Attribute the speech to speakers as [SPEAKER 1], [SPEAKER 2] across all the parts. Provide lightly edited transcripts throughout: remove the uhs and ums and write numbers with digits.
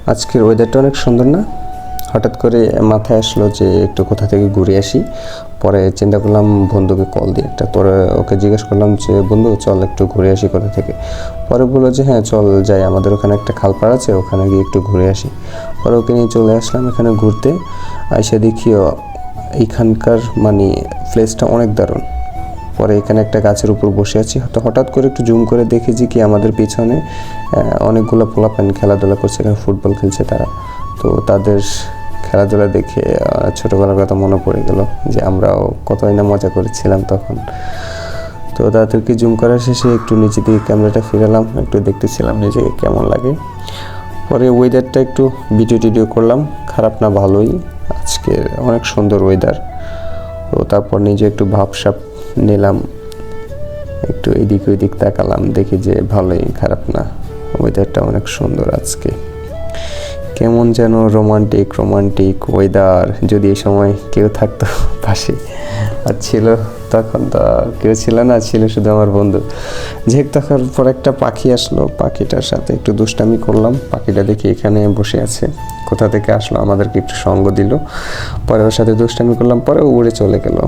[SPEAKER 1] আজকের ওয়েদারটা অনেক সুন্দর না? হঠাৎ করে মাথায় আসলো যে একটু কোথা থেকে ঘুরে আসি। পরে চিন্তা করলাম বন্ধুকে কল দিয়ে একটা, পরে ওকে জিজ্ঞেস করলাম যে বন্ধু চল একটু ঘুরে আসি কোথা থেকে। পরে বললো যে হ্যাঁ চল যাই, আমাদের ওখানে একটা খালপাড় আছে, ওখানে গিয়ে একটু ঘুরে আসি। পরে ওকে নিয়ে চলে আসলাম এখানে ঘুরতে। এসে দেখি এইখানকার মানে প্লেসটা অনেক দারুণ। পরে এখানে একটা গাছের উপর বসে আছি, তো হঠাৎ করে একটু জুম করে দেখি যে কি আমাদের পিছনে অনেকগুলো পোলাপান খেলাধুলা করছে, এখানে ফুটবল খেলছে তারা। তো তাদের খেলাধুলা দেখে ছোটোবেলার কথা মনে পড়ে গেল যে আমরাও কতই না মজা করেছিলাম তখন। তো তাদেরকে জুম করার শেষে একটু নিচে দিকে ক্যামেরাটা ফিরালাম, একটু দেখতেছিলাম নিজেকে কেমন লাগে। পরে ওয়েদারটা একটু ভিডিও করলাম, খারাপ না ভালোই, আজকে অনেক সুন্দর ওয়েদার। তো তারপর নিজে একটু ভাবসাব নিলাম, একটু এদিক ওইদিক তাকালাম, দেখি যে ভালোই, খারাপ না, ওয়েদারটা অনেক সুন্দর আজকে। কেমন যেন রোমান্টিক ওয়েদার। যদি এই সময় কেউ থাকতো পাশে, আর ছিল তখন তো কেউ ছিল না, ছিল শুধু আমার বন্ধু। যেহেতু তখন পর একটা পাখি আসলো, পাখিটার সাথে একটু দুষ্টামি করলাম। পাখিটা দেখি এখানে বসে আছে, কোথা থেকে আসলো, আমাদেরকে একটু সঙ্গ দিল। পরে ওর সাথে দুষ্টামি করলাম, পরে ও উড়ে চলে গেল।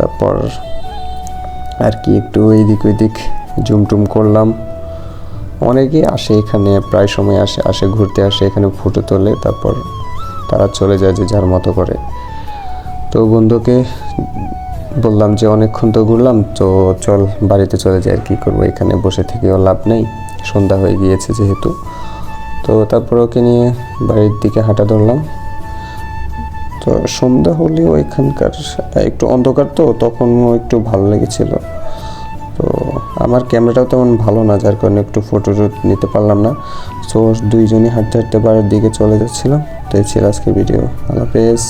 [SPEAKER 1] তারপর আর কি একটু এইদিক ওইদিক জুমটুম করলাম। অনেকে আসে এখানে, প্রায় সময় আসে ঘুরতে আসে, এখানে ফটো তোলে, তারপর তারা চলে যায় যে যার মতো করে। তো বন্ধুকে বললাম যে অনেকক্ষণ তো ঘুরলাম, তো চল বাড়িতে চলে যাই, আর কি করবো, এখানে বসে থেকেও লাভ নেই, সন্ধ্যা হয়ে গিয়েছে যেহেতু। তো তারপর ওকে নিয়ে বাড়ির দিকে হাঁটা ধরলাম। তো সন্ধ্যা হলেও এখানকার একটু অন্ধকার, তো তখনও একটু ভালো লেগেছিল। তো আমার ক্যামেরাটাও তেমন ভালো না, যার কারণে একটু ফটো নিতে পারলাম না। সো দুইজনই হাঁটতে বাড়ির দিকে চলে যাচ্ছিলাম। তো এই ছিল আজকের ভিডিও। আল্লাহ হাফেজ।